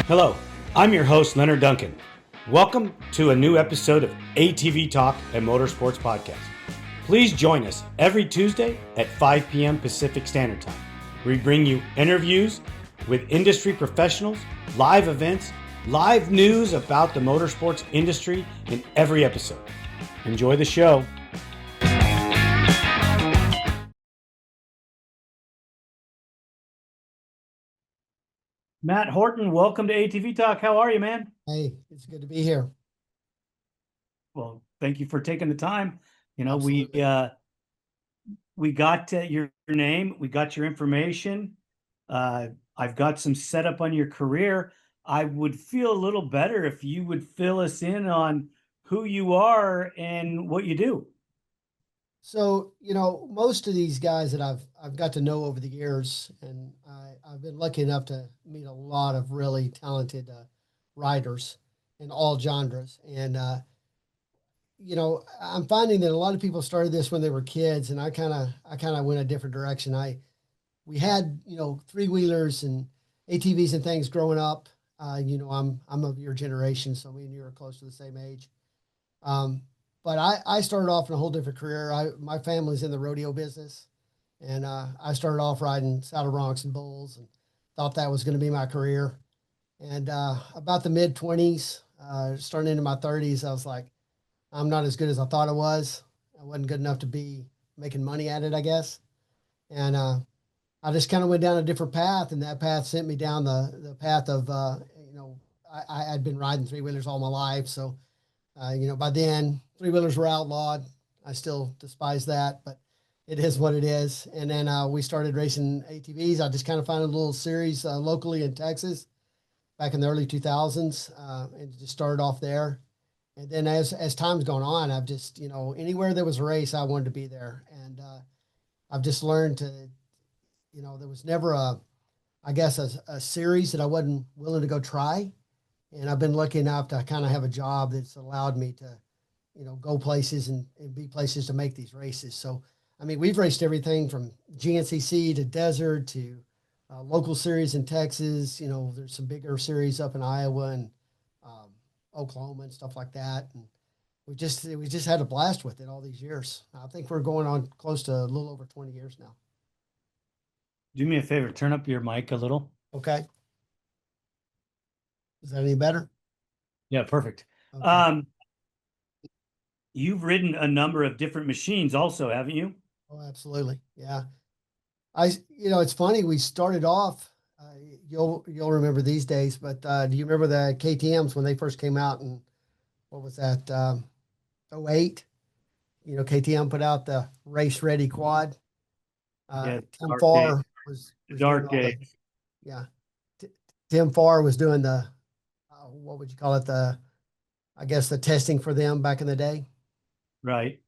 Hello, I'm your host, Leonard Duncan. Welcome to a new episode of ATV-TALK and Motorsports Podcast. Please join us every Tuesday at 5 p.m. Pacific Standard Time. We bring you interviews with industry professionals, live events, live news about the motorsports industry in every episode. Enjoy the show. Matt Horton, welcome to ATV-TALK. How are you, man? Hey, it's good to be here. Well, thank you for taking the time. Absolutely. We got your name, we got your information. I've got some setup on your career. I would feel a little better if you would fill us in on who you are and what you do. So, most of these guys that I've got to know over the years, and I've been lucky enough to meet a lot of really talented riders in all genres. And I'm finding that a lot of people started this when they were kids, and I kind of went a different direction. We had three wheelers and ATVs and things growing up. I'm of your generation, so me and you are close to the same age. But I started off in a whole different career. My family's in the rodeo business, and I started off riding saddle broncs and bulls, and thought that was going to be my career. And about the mid-20s, starting into my 30s, I was like, I'm not as good as I thought I was. I wasn't good enough to be making money at it, I guess. And I just kind of went down a different path, and that path sent me down the path of, I had been riding three-wheelers all my life, so by then, three-wheelers were outlawed. I still despise that, but it is what it is. And then we started racing ATVs. I just kind of found a little series locally in Texas back in the early 2000s, and just started off there. And then as time's gone on, I've just, anywhere there was a race, I wanted to be there. And I've just learned to, there was never a series that I wasn't willing to go try. And I've been lucky enough to kind of have a job that's allowed me to, go places and be places to make these races. So, I mean, we've raced everything from GNCC to desert to local series in Texas. There's some bigger series up in Iowa and Oklahoma and stuff like that. And we just had a blast with it all these years. I think we're going on close to a little over 20 years now. Do me a favor, turn up your mic a little. Okay. Is that any better? Yeah, perfect. Okay. You've ridden a number of different machines also, haven't you? Oh, absolutely. Yeah. It's funny. We started off, you'll remember these days, but do you remember the KTMs when they first came out? And what was that? 08? KTM put out the race ready quad. Yeah, Tim Farr was dark doing age. yeah. Tim Farr was doing the, what would you call it? I guess the testing for them back in the day. Right.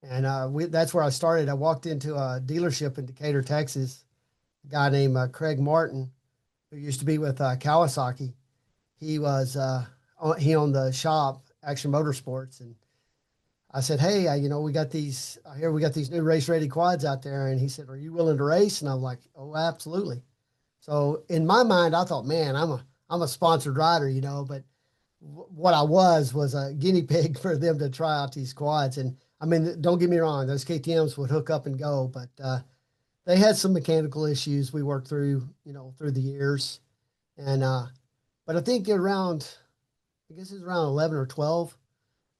And that's where I started. I walked into a dealership in Decatur, Texas. A guy named Craig Martin, who used to be with Kawasaki. He owned the shop, Action Motorsports, and I said, "Hey, we got these. We got these new race ready quads out there." And he said, "Are you willing to race?" And I'm like, "Oh, absolutely." So in my mind, I thought, "Man, I'm a sponsored rider, but." What I was a guinea pig for them to try out these quads. And I mean, don't get me wrong, those KTMs would hook up and go, but they had some mechanical issues we worked through, through the years. And but I think I guess it was around 11 or 12,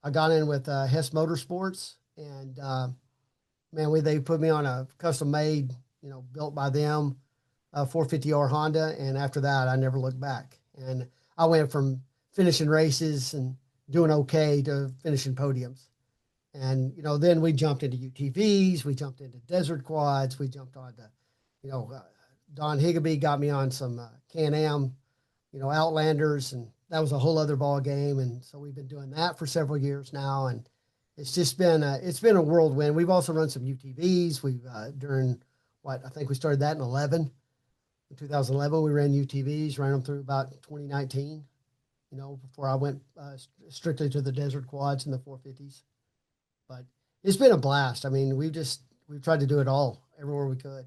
I got in with Hess Motorsports, and man, they put me on a custom made, built by them, 450R Honda, and after that, I never looked back. And I went from finishing races and doing okay to finishing podiums. And, then we jumped into UTVs, we jumped into desert quads, we jumped on Don Higbee got me on some Can-Am, Outlanders, and that was a whole other ball game. And so we've been doing that for several years now. And it's just been, it's been a whirlwind. We've also run some UTVs. I think we started that in 2011, we ran UTVs, ran them through about 2019. Before I went strictly to the desert quads and the 450s. But it's been a blast. I mean, we've tried to do it all everywhere we could.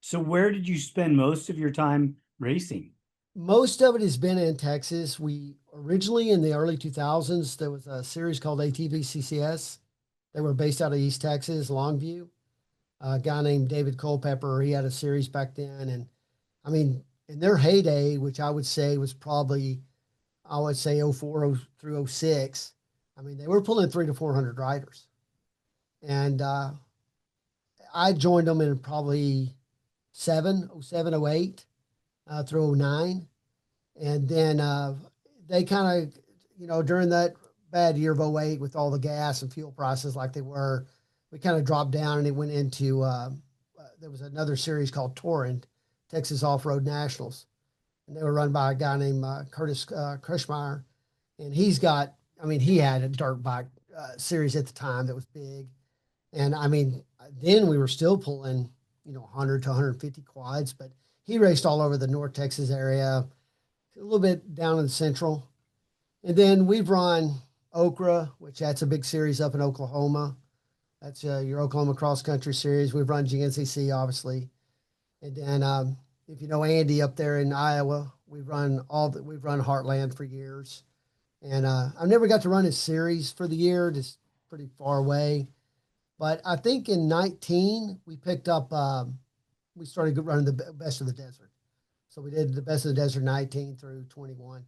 So where did you spend most of your time racing? Most of it has been in Texas. We originally in the early 2000s, there was a series called ATV-CCS. They were based out of East Texas, Longview. A guy named David Culpepper, he had a series back then. And I mean, in their heyday, which I would say was probably, I would say '04 through '06, I mean, they were pulling 300 to 400 riders. And I joined them in probably '07, '08 through '09. And then they kind of, during that bad year of '08 with all the gas and fuel prices like they were, we kind of dropped down and it went into, there was another series called Torrent, Texas Off-Road Nationals. And they were run by a guy named Curtis Krushmeyer. And he's got, I mean, he had a dirt bike series at the time that was big. And I mean, then we were still pulling, 100 to 150 quads, but he raced all over the North Texas area, a little bit down in the central. And then we've run Okra, which that's a big series up in Oklahoma. That's your Oklahoma cross country series. We've run GNCC, obviously. And then if you know Andy up there in Iowa, we've run Heartland for years. And I've never got to run his series for the year, just pretty far away. But I think in 19, we picked up, we started running the best of the desert. So we did the best of the desert 19 through 21.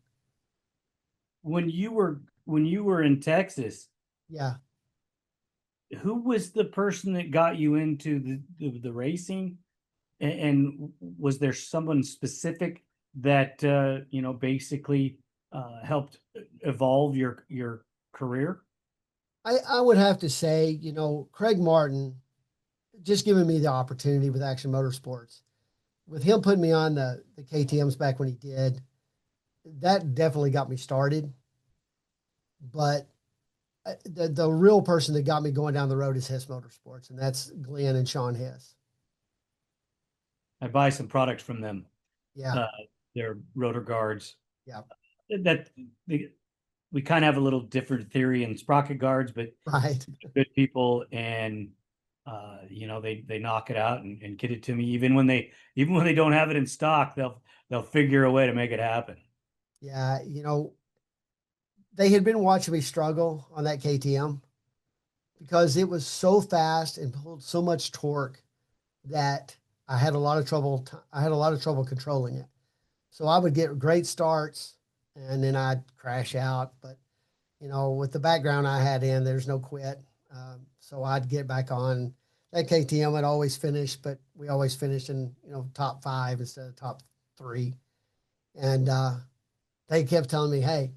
When you were in Texas, Yeah. who was the person that got you into the racing? And was there someone specific that basically helped evolve your career? I would have to say, Craig Martin just giving me the opportunity with Action Motorsports, with him putting me on the KTMs back when he did, that definitely got me started. But the real person that got me going down the road is Hess Motorsports, and that's Glenn and Sean Hess. I buy some products from them. Yeah. Uh, their rotor guards. Yeah. That we kind of have a little different theory in sprocket guards, but Right. good people, and they knock it out and get it to me even when they don't have it in stock. They'll figure a way to make it happen. Yeah. They had been watching me struggle on that KTM because it was so fast and pulled so much torque that I had a lot of trouble. I had a lot of trouble controlling it. So I would get great starts and then I'd crash out. But, with the background I had in, there's no quit. So I'd get back on. That KTM would always finish, but we always finished in, top 5 instead of top 3. And they kept telling me, hey,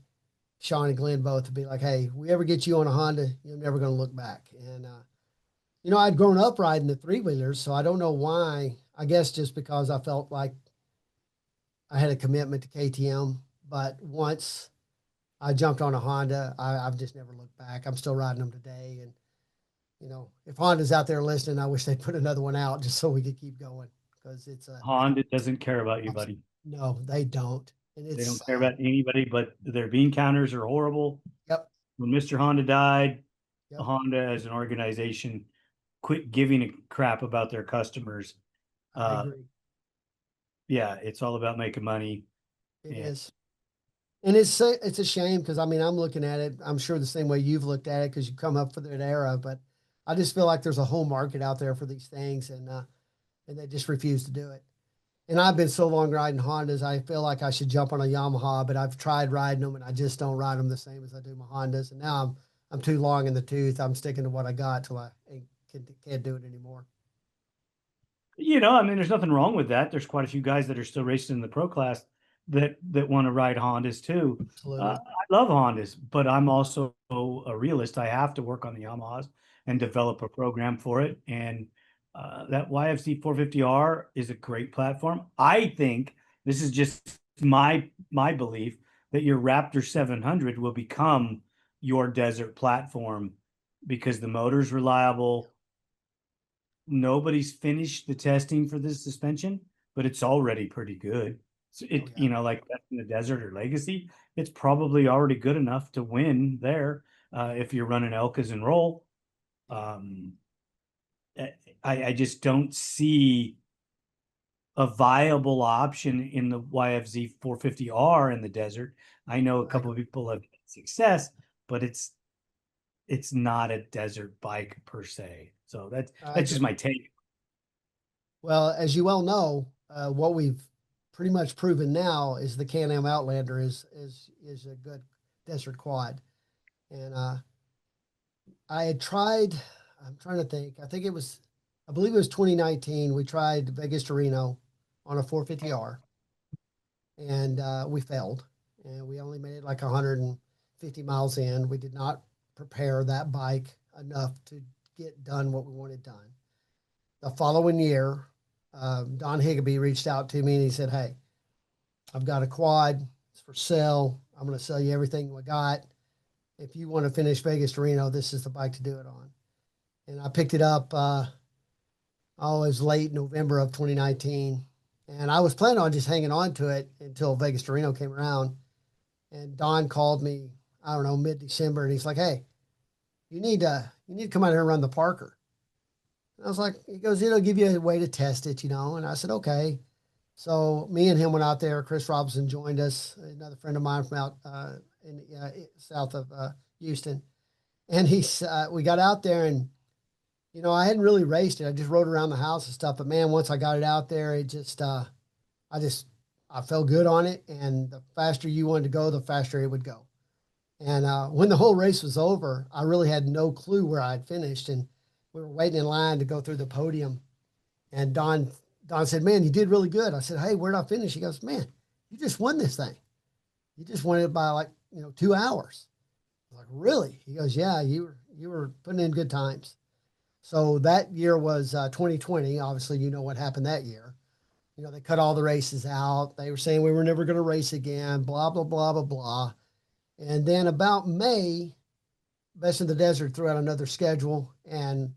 Sean and Glenn both would be like, hey, if we ever get you on a Honda, you're never going to look back. And, I'd grown up riding the 3-wheelers, so I don't know why. I guess just because I felt like I had a commitment to KTM. But once I jumped on a Honda, I've just never looked back. I'm still riding them today. And, if Honda's out there listening, I wish they'd put another one out just so we could keep going, because it's a, Honda doesn't care about you, buddy. no, they don't. And They it's don't care sad. about anybody, but their bean counters are horrible. Yep. When Mr. Honda died, Yep. Honda as an organization quit giving a crap about their customers. I agree. Yeah, it's all about making money. It And is. And it's a shame because I mean, I'm looking at it, I'm sure the same way you've looked at it because you come up for that era, but I just feel like there's a whole market out there for these things, and they just refuse to do it. And I've been so long riding Hondas, I feel like I should jump on a Yamaha, but I've tried riding them and I just don't ride them the same as I do my Hondas. And now I'm too long in the tooth. I'm sticking to what I got till I can't do it anymore. I mean, there's nothing wrong with that. There's quite a few guys that are still racing in the pro class that want to ride Hondas too. Absolutely. I love Hondas, but I'm also a realist. I have to work on the Yamahas and develop a program for it. And that YFC 450R is a great platform. I think this is just my belief that your Raptor 700 will become your desert platform because the motor's reliable. Nobody's finished the testing for this suspension, but it's already pretty good. So Oh yeah. like in the desert or legacy, it's probably already good enough to win there. If you're running Elkas and roll. Um, I just don't see a viable option in the YFZ 450R in the desert. I know a Right. couple of people have success, but it's not a desert bike per se. So I that's just agree. my take. Well, as you well know, what we've pretty much proven now is the Can-Am Outlander is a good desert quad. And I had tried, I'm trying to think, I believe it was 2019. We tried Vegas to Reno on a 450R, and we failed. And we only made it like 150 miles in. We did not prepare that bike enough to get done what we wanted done. The following year, Don Higbee reached out to me and he said, "Hey, I've got a quad. It's for sale. I'm going to sell you everything we got. If you want to finish Vegas to Reno, this is the bike to do it on." And I picked it up. It was late November of 2019, and I was planning on just hanging on to it until Vegas to Reno came around. And Don called me, I don't know, mid-December, and he's like, "Hey, you need to come out here and run the Parker." And I was like, he goes, "It'll give you a way to test it, you know." And I said, "Okay." So me and him went out there. Chris Robinson joined us, another friend of mine from out in south of Houston. And we got out there, and I hadn't really raced it. I just rode around the house and stuff. But man, once I got it out there, it just I felt good on it. And the faster you wanted to go, the faster it would go. And when the whole race was over, I really had no clue where I'd finished, and we were waiting in line to go through the podium. And Don said, "Man, you did really good." I said, "Hey, where did I finish?" He goes, "Man, you just won this thing. You just won it by like 2 hours." I was like, "Really?" He goes, "Yeah, you were putting in good times." So that year was 2020. Obviously, you know what happened that year. They cut all the races out. They were saying we were never going to race again. Blah blah blah blah blah. And then about May, Best in the Desert threw out another schedule, and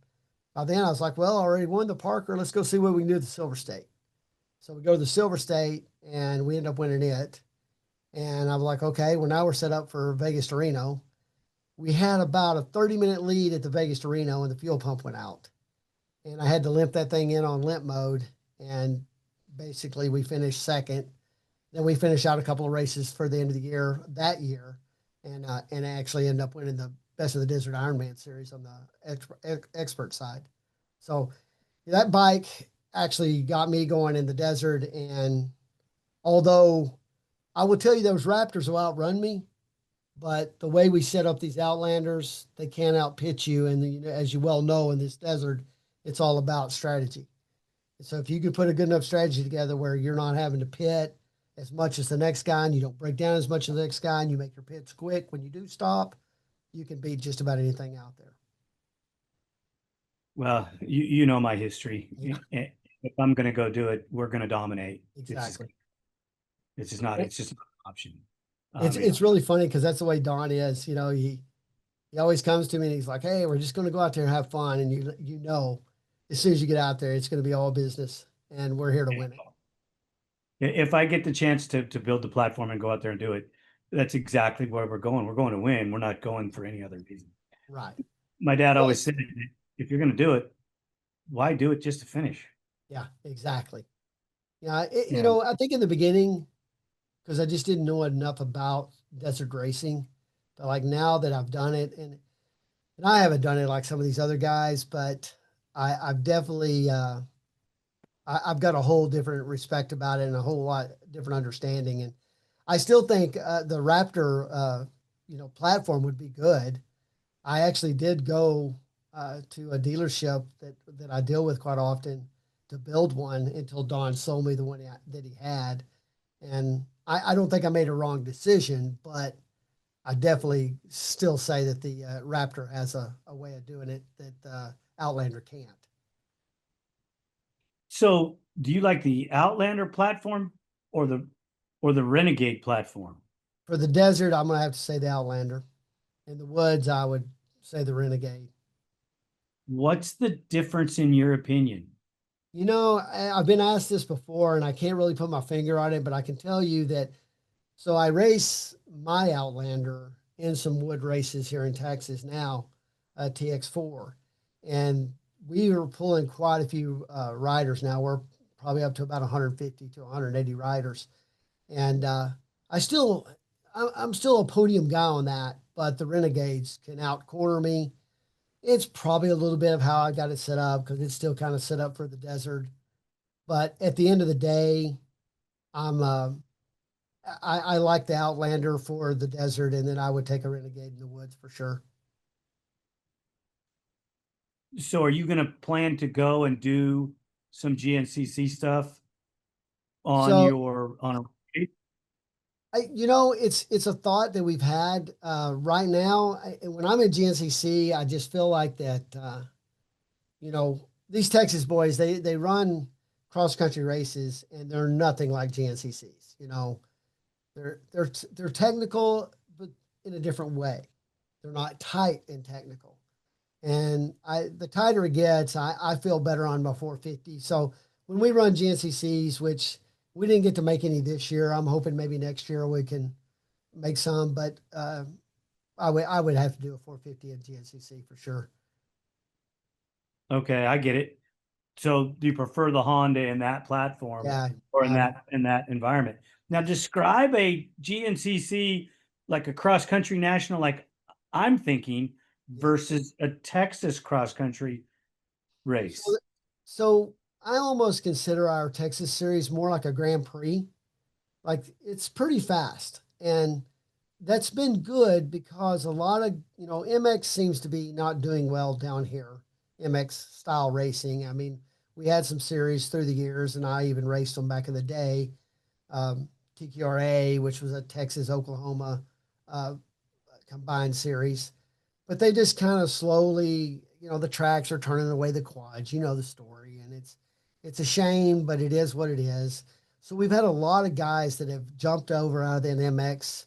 by then I was like, "Well, I already won the Parker. Let's go see what we can do at the Silver State." So we go to the Silver State, and we end up winning it. And I was like, "Okay, well, now we're set up for Vegas to Reno." We had about a 30-minute lead at the Vegas to Reno, and the fuel pump went out. And I had to limp that thing in on limp mode. And basically, we finished second. Then we finished out a couple of races for the end of the year that year, and actually ended up winning the Best of the Desert Ironman series on the expert side. So that bike actually got me going in the desert. And although I will tell you those Raptors will outrun me, but the way we set up these Outlanders, they can't outpitch you. And as you well know, in this desert, it's all about strategy. So if you can put a good enough strategy together where you're not having to pit as much as the next guy, and you don't break down as much as the next guy, and you make your pits quick when you do stop, you can beat just about anything out there. Well, you know my history. Yeah, If I'm going to go do it, we're going to dominate. exactly. It's just not an option. It's really funny because that's the way Don is. He always comes to me and he's like, "Hey, we're just going to go out there and have fun." And as soon as you get out there, it's going to be all business, and we're here to win it. If I get the chance to build the platform and go out there and do it, that's exactly where we're going. We're going to win. We're not going for any other reason. Right. My dad Well, always said, if you're going to do it, why do it just to finish? yeah, exactly. Yeah, Yeah. I think in the beginning, because I just didn't know enough about desert racing, but like now that I've done it, and I haven't done it like some of these other guys, but I've definitely I've got a whole different respect about it and a whole lot different understanding. And I still think the Raptor platform would be good. I actually did go to a dealership that I deal with quite often to build one until Don sold me the one that he had. And I don't think I made a wrong decision, but I definitely still say that the Raptor has a way of doing it that Outlander can't. So, do you like the Outlander platform or the Renegade platform? For the desert, I'm going to have to say the Outlander. In the woods, I would say the Renegade. What's the difference in your opinion? I've been asked this before, and I can't really put my finger on it, but I can tell you that. So I race my Outlander in some wood races here in Texas now, TX4, and we are pulling quite a few riders now. We're probably up to about 150 to 180 riders. And I still, I'm still a podium guy on that, but the Renegades can outcorner me. It's probably a little bit of how I got it set up because it's still kind of set up for the desert. But at the end of the day, I'm I like the Outlander for the desert, and then I would take a Renegade in the woods for sure. So are you going to plan to go and do some GNCC stuff on So your on a it's a thought that we've had right now. When I'm in GNCC, I just feel like that. These Texas boys, they run cross country races, and they're nothing like GNCCs. They're technical, but in a different way. They're not tight and technical. And the tighter it gets, I feel better on my 450. So when we run GNCCs, which we didn't get to make any this year, I'm hoping maybe next year we can make some. But I would have to do a 450 in GNCC for sure. Okay, I get it. So do you prefer the Honda in that platform Yeah, or in that environment? Now describe a GNCC like a cross country national, like I'm thinking, yeah. versus a Texas cross country So, race. so I almost consider our Texas series more like a Grand Prix. Like it's pretty fast, and that's been good because a lot of MX seems to be not doing well down here. MX style racing. I mean, we had some series through the years, and I even raced them back in the day. TQRA, which was a Texas Oklahoma uh, combined series, but they just kind of slowly, the tracks are turning away the quads. You know the story, and it's a shame, but it is what it is. So we've had a lot of guys that have jumped over out of the MX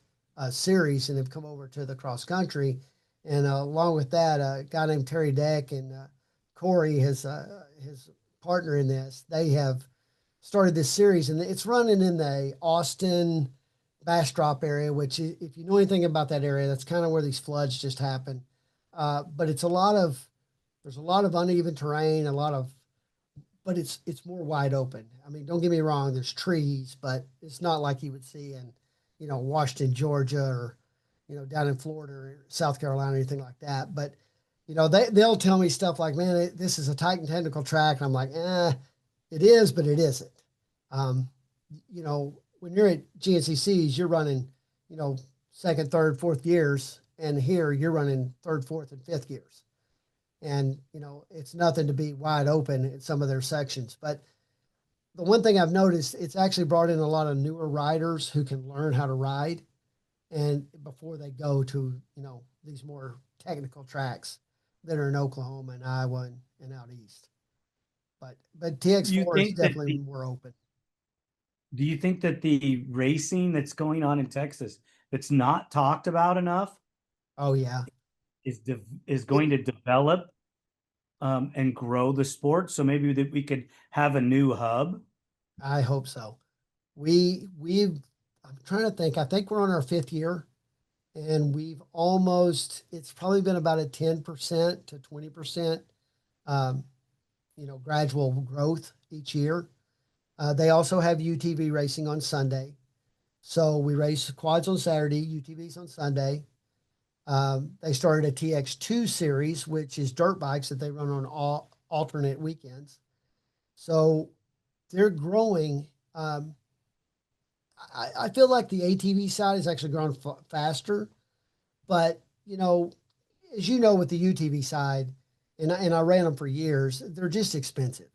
series and have come over to the cross country, and along with that, a guy named Terry Deck and Corey, his partner in this, they have started this series, and it's running in the Austin Bastrop area, which, if you know anything about that area, that's kind of where these floods just happened. But there's a lot of uneven terrain, but it's more wide open. I mean, don't get me wrong, there's trees, but it's not like you would see in, Washington, Georgia, or, down in Florida or South Carolina, or anything like that. But, they'll tell me stuff like, man, this is a tight and technical track. And I'm like, it is, but it isn't. Um, when you're at GNCCs, you're running, second, third, fourth gears, and here you're running third, fourth, and fifth gears. And it's nothing to be wide open in some of their sections. But the one thing I've noticed, it's actually brought in a lot of newer riders who can learn how to ride, and before they go to these more technical tracks that are in Oklahoma and Iowa and out east. But You TX4 is think that definitely the more open. Do you think that the racing that's going on in Texas that's not talked about enough Oh yeah. is It, going to develop and grow the sport? So maybe that we could have a new hub. I hope so. We've I'm trying to think. I think we're on our fifth year, and it's probably been about a 10% to 20% um, gradual growth each year. They also have UTV racing on Sunday. So we race quads on Saturday, UTVs on Sunday. They started a TX2 series, which is dirt bikes that they run on all alternate weekends. So they're growing. I feel like the ATV side has actually grown faster, but as you know, with the UTV side, and I ran them for years, they're just expensive.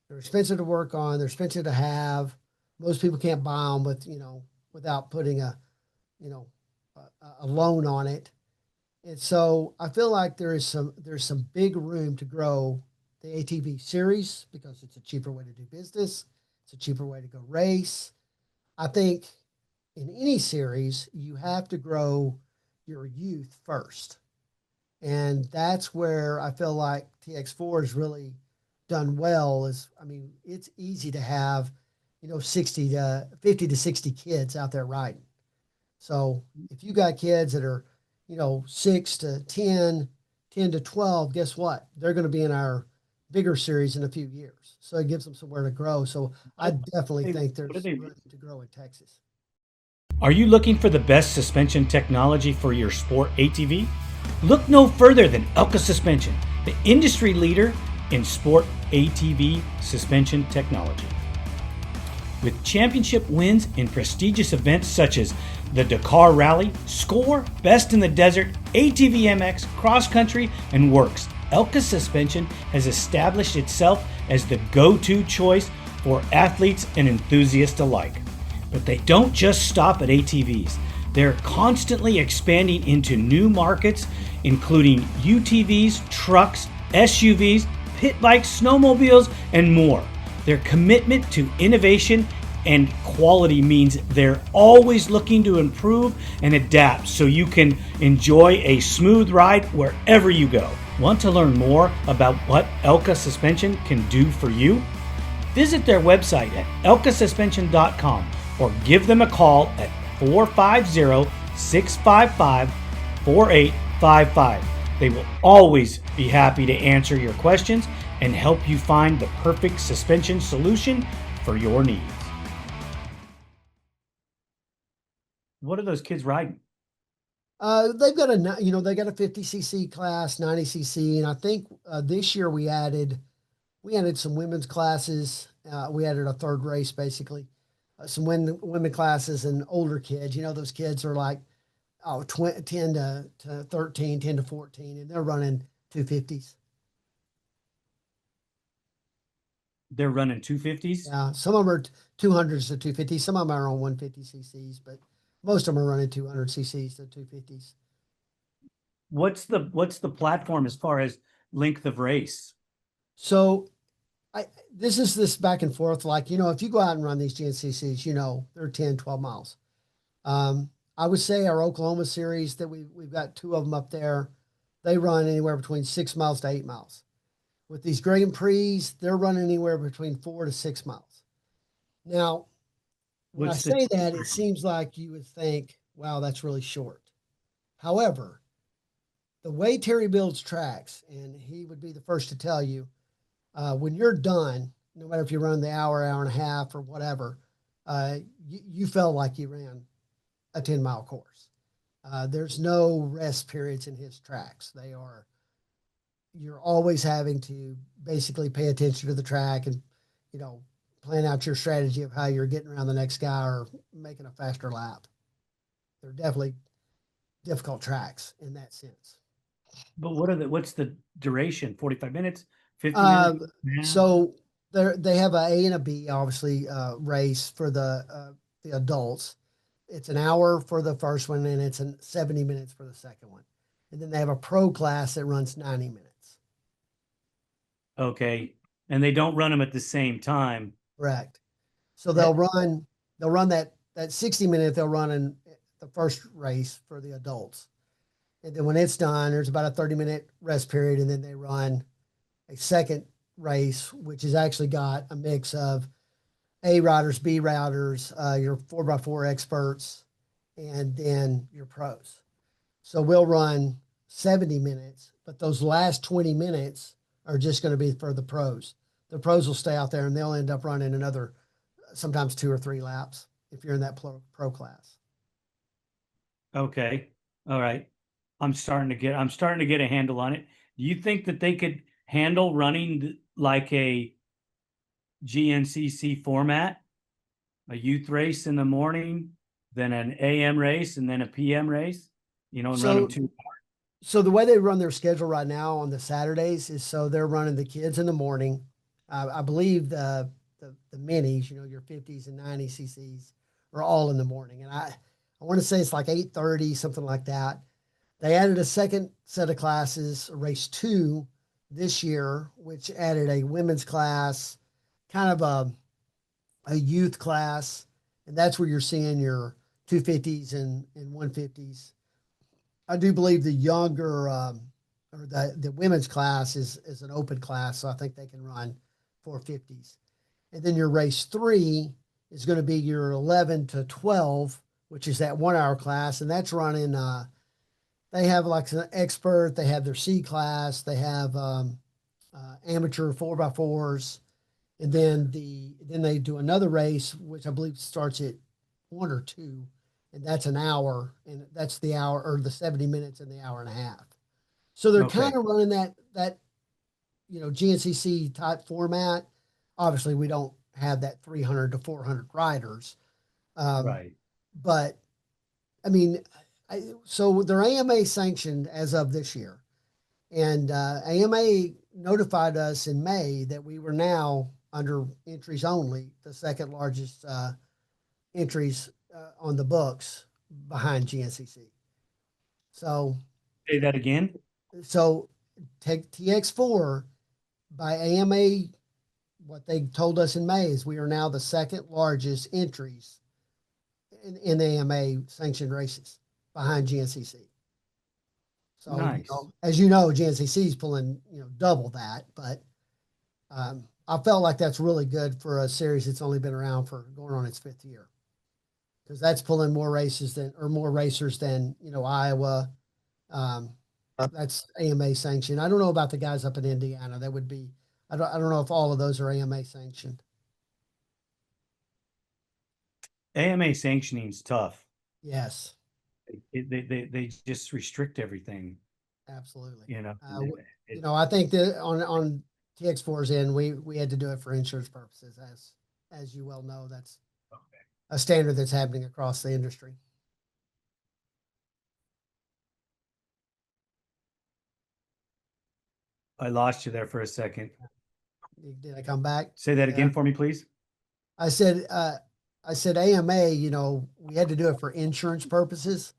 They're expensive to work on. They're expensive to have. Most people can't buy them without putting you know, a loan on it. And so I feel like there's some big room to grow the ATV series because it's a cheaper way to do business. It's a cheaper way to go race. I think in any series, you have to grow your youth first. And that's where I feel like TX4 has really done well. I mean, it's easy to have, 60 to 50 to 60 kids out there riding. So if you got kids that are, 6 to 10, 10 to 12, guess what? They're going to be in our bigger series in a few years. So it gives them somewhere to grow. So I definitely think What are there's they? room to grow in Texas. Are you looking for the best suspension technology for your sport ATV? Look no further than Elka Suspension, the industry leader in sport ATV suspension technology. With championship wins in prestigious events such as the Dakar Rally, Score, Best in the Desert, ATV MX, Cross Country, and WORCS, Elka Suspension has established itself as the go-to choice for athletes and enthusiasts alike. But they don't just stop at ATVs. They're constantly expanding into new markets, including UTVs, trucks, SUVs, pit bikes, snowmobiles, and more. Their commitment to innovation and quality means they're always looking to improve and adapt so you can enjoy a smooth ride wherever you go. Want to learn more about what Elka Suspension can do for you? Visit their website at elkasuspension.com or give them a call at 450-655-4855. They will always be happy to answer your questions and help you find the perfect suspension solution for your needs. What are those kids riding? They've got they got a 50cc class, 90cc, and I think this year we added some women's classes. We added a third race, basically, some women classes and older kids. Those kids are like 10 to 13, 10 to 14, and they're running 250s. They're running 250s? Yeah, some of them are 200s to 250s. Some of them are on 150cc's, but most of them are running 200cc's to 250s. What's the platform as far as length of race? So this is this back and forth. Like, if you go out and run these GNCCs, they're 10, 12 miles. I would say our Oklahoma series that we've got two of them up there, they run anywhere between 6 miles to 8 miles. With these Grand Prix, they're running anywhere between 4 to 6 miles. Now, when I say that, it seems like you would think, wow, that's really short. However, the way Terry builds tracks, and he would be the first to tell you, when you're done, no matter if you run the hour and a half or whatever, you felt like you ran a 10-mile course. There's no rest periods in his tracks. You're always having to basically pay attention to the track and, plan out your strategy of how you're getting around the next guy or making a faster lap. They're definitely difficult tracks in that sense. But what's the duration? 45 minutes, 50 minutes? So they have a and a B, obviously, race for the adults. It's an hour for the first one, and it's 70 minutes for the second one. And then they have a pro class that runs 90 minutes. Okay. And they don't run them at the same time. Correct. So they'll run that 60 minute, they'll run in the first race for the adults. And then when it's done, there's about a 30-minute rest period, and then they run a second race, which has actually got a mix of A riders, B riders, your 4x4 experts, and then your pros. So we'll run 70 minutes, but those last 20 minutes are just going to be for the pros. The pros will stay out there, and they'll end up running another, sometimes 2 or 3 laps if you're in that pro class. Okay. All right. I'm starting to get a handle on it. Do you think that they could handle running like a GNCC format, a youth race in the morning, then an AM race, and then a PM race, and run them 2 hours? So the way they run their schedule right now on the Saturdays is so they're running the kids in the morning. I believe the minis, your 50s and 90 cc's are all in the morning. And I want to say it's like 8:30, something like that. They added a second set of classes, race 2 this year, which added a women's class, kind of a youth class. And that's where you're seeing your 250s and 150s. I do believe the younger, or the women's class is an open class. So I think they can run 450s. And then your race 3 is going to be your 11 to 12, which is that 1 hour class. And that's running, they have like an expert, they have their C class, they have amateur 4x4s, and then they do another race, which I believe starts at 1 or 2, and that's an hour, and that's the hour or the 70 minutes and the hour and a half. So they're Okay. kind of running that GNCC type format. Obviously, we don't have that 300 to 400 riders, Right. but I mean, so they're AMA sanctioned as of this year. And AMA notified us in May that we were now under entries only, the second largest entries on the books behind GNCC. So, Say that again. so take TX4 by AMA. What they told us in May is we are now the second largest entries in AMA sanctioned races behind GNCC. So, Nice. as you know, GNCC is pulling, double that, but I felt like that's really good for a series that's only been around for going on its 5th year, because that's pulling more races more racers than, Iowa. That's AMA sanctioned. I don't know about the guys up in Indiana. That would be, I don't know if all of those are AMA sanctioned. AMA sanctioning is tough. Yes, They just restrict everything, absolutely. you know. I think that on TX4's end, we had to do it for insurance purposes, as you well know. That's a standard that's happening across the industry. I lost you there for a second. Did I come back? Say that again for me, please. I said AMA, we had to do it for insurance purposes.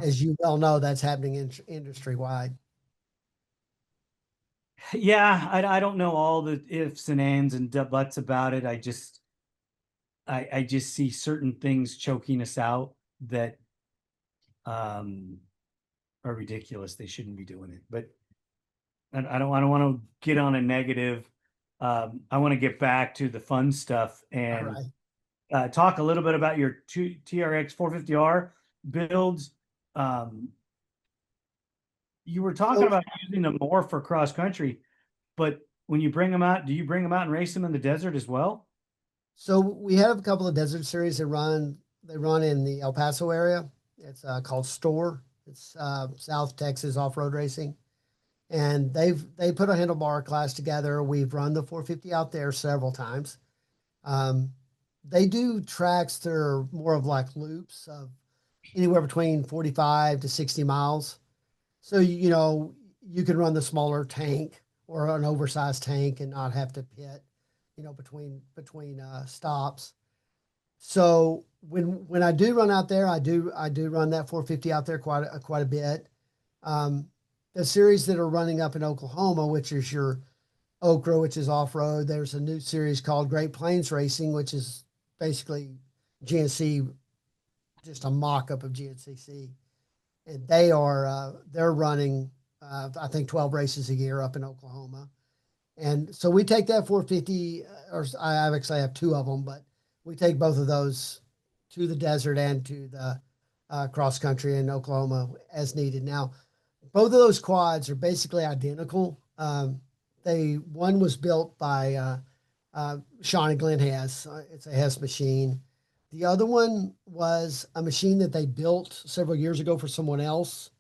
As you well know, that's happening industry wide. Yeah, I don't know all the ifs and ands and buts about it. I just see certain things choking us out that are ridiculous. They shouldn't be doing it. But I don't want to get on a negative. I want to get back to the fun stuff and talk a little bit about your TRX450R builds. You were talking about using them more for cross country, but when you bring them out, do you bring them out and race them in the desert as well? So we have a couple of desert series that run. They run in the El Paso area. It's called Store. It's South Texas off-road racing, and they put a handlebar class together. We've run the 450 out there several times. They do tracks that are more of like loops of anywhere between 45 to 60 miles. So, you can run the smaller tank or an oversized tank and not have to pit, between stops. So when I do run out there, I do run that 450 out there quite a bit. The series that are running up in Oklahoma, which is your Okra, which is off road. There's a new series called Great Plains Racing, which is basically GNC, just a mock-up of GNCC, and they're running I think 12 races a year up in Oklahoma. And so we take that 450, or I actually have 2 of them, but we take both of those to the desert and to the cross country in Oklahoma as needed. Now, both of those quads are basically identical. One was built by Sean and Glenn Hess. It's a Hess machine. The other one was a machine that they built several years ago for someone else.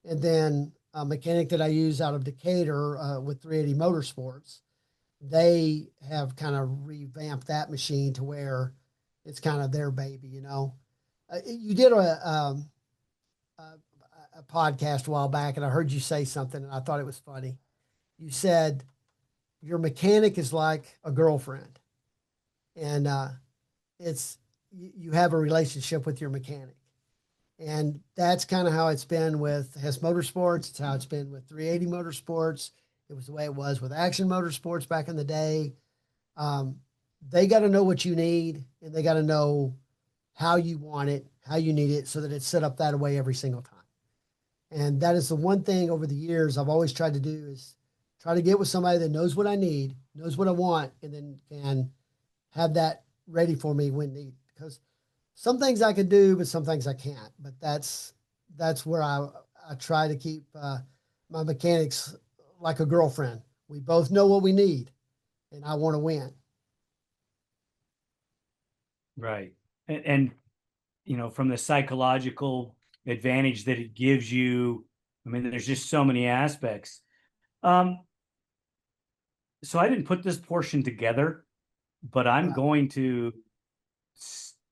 And then a mechanic that I use out of Decatur with 380 Motorsports, they have kind of revamped that machine to where it's kind of their baby, You did a podcast a while back, and I heard you say something, and I thought it was funny. You said your mechanic is like a girlfriend, and you have a relationship with your mechanic. And that's kind of how it's been with Hess Motorsports. It's how it's been with 380 Motorsports. It was the way it was with Action Motorsports back in the day. They got to know what you need, and they got to know how you want it, how you need it, so that it's set up that way every single time. And that is the one thing over the years I've always tried to do, is try to get with somebody that knows what I need, knows what I want, and then can have that ready for me when needed. Because some things I can do, but some things I can't. But that's where I try to keep my mechanics like a girlfriend We both know what we need, and I want to win. Right. And from the psychological advantage that it gives you, I mean, there's just so many aspects. Um, so I didn't put this portion together, but I'm Right. going to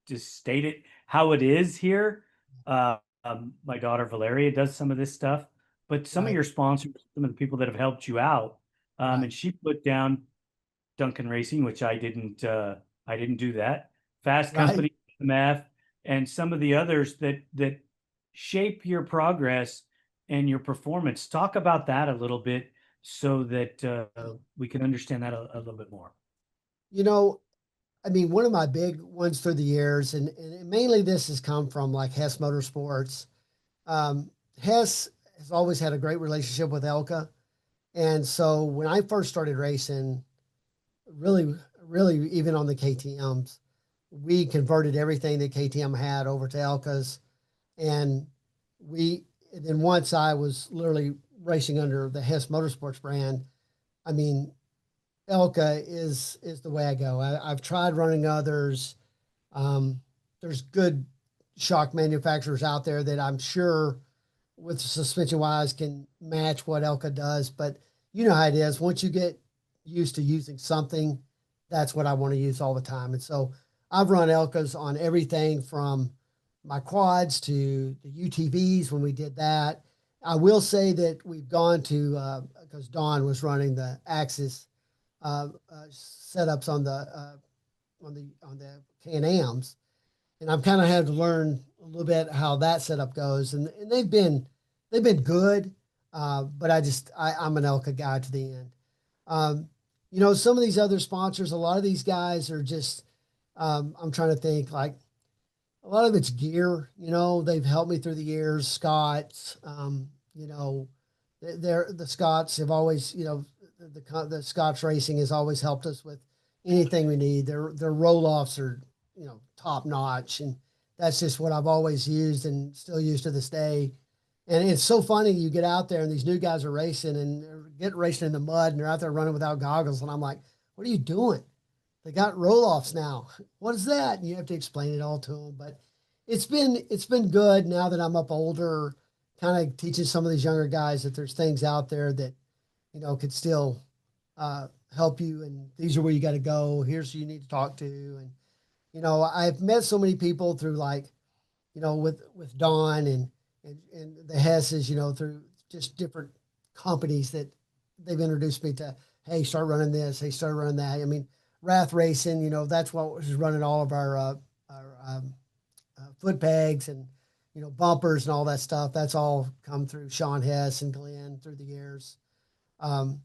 just state it how it is here. My daughter Valeria does some of this stuff, but some of Right. your sponsors, some of the people that have helped you out, Right. and she put down Duncan Racing, which I didn't do that. Fasst Right. Company, MF, and some of the others that shape your progress and your performance. Talk about that a little bit so that we can understand that a little bit more. You know, I mean, one of my big ones through the years, and mainly this has come from like Hess Motorsports. Um, Hess has always had a great relationship with Elka. And so when I first started racing, really, really, even on the KTMs, we converted everything that KTM had over to Elka's. And and then once I was literally racing under the Hess Motorsports brand, I mean, Elka is the way I go. I've tried running others. Um, there's good shock manufacturers out there that I'm sure with suspension wise can match what Elka does, but you know how it is. Once you get used to using something, that's what I want to use all the time. And so I've run Elkas on everything from my quads to the UTVs when we did that. I will say that we've gone to because Don was running the Axis setups on the Can-Ams, and I've kind of had to learn a little bit how that setup goes, and they've been good, but I'm an Elka guy to the end. Um, some of these other sponsors, a lot of these guys are just I'm trying to think like a lot of it's gear. They've helped me through the years. Scott's, the Scots have always, the Scots Racing has always helped us with anything we need. Their roll offs are, top notch, and that's just what I've always used and still use to this day. And it's so funny, you get out there and these new guys are racing and they're getting racing in the mud and they're out there running without goggles, and I'm like, what are you doing? They got roll offs now. What is that? And you have to explain it all to them. But it's been good now that I'm up older, kind of teaching some of these younger guys that there's things out there that could still help you. And these are where you got to go. Here's who you need to talk to. And I've met so many people through like with Don and the Hesses, through just different companies that they've introduced me to. Hey, start running this. Hey, start running that. I mean, Wrath Racing, that's what was running all of our foot pegs and bumpers and all that stuff. That's all come through Sean Hess and Glenn through the years. Um,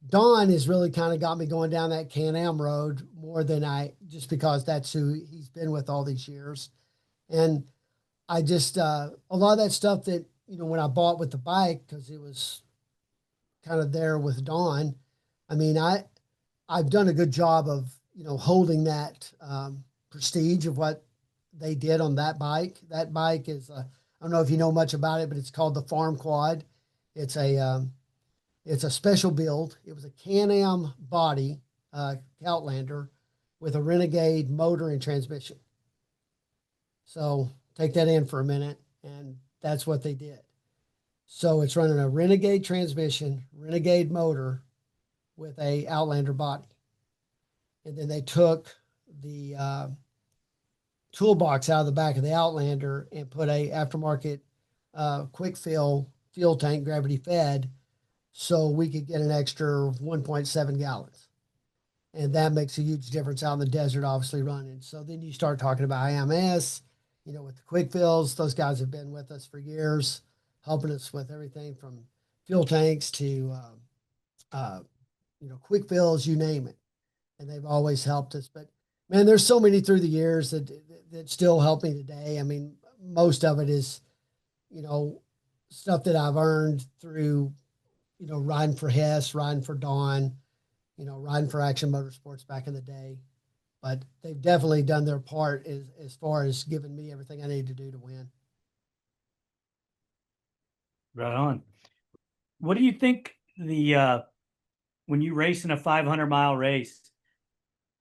Don has really kind of got me going down that Can-Am road more than just because that's who he's been with all these years. And I just a lot of that stuff that when I bought with the bike, because it was kind of there with Don. I mean, I've done a good job of holding that prestige of what they did on that bike. That bike is I don't know if you know much about it, but it's called the Farm Quad. It's a special build. It was a Can-Am body Outlander with a Renegade motor and transmission. So take that in for a minute, and that's what they did. So it's running a Renegade transmission, Renegade motor with a Outlander body. And then they took the toolbox out of the back of the Outlander and put a aftermarket quick fill fuel tank, gravity fed, so we could get an extra 1.7 gallons. And that makes a huge difference out in the desert, obviously running. So then you start talking about IMS, with the quick fills. Those guys have been with us for years, helping us with everything from fuel tanks to, quick fills, you name it. And they've always helped us. But man, there's so many through the years that still help me today. I mean, most of it is, stuff that I've earned through, riding for Hess, riding for Dawn, riding for Action Motorsports back in the day. But they've definitely done their part as far as giving me everything I need to do to win. Right on. What do you think when you race in a 500-mile race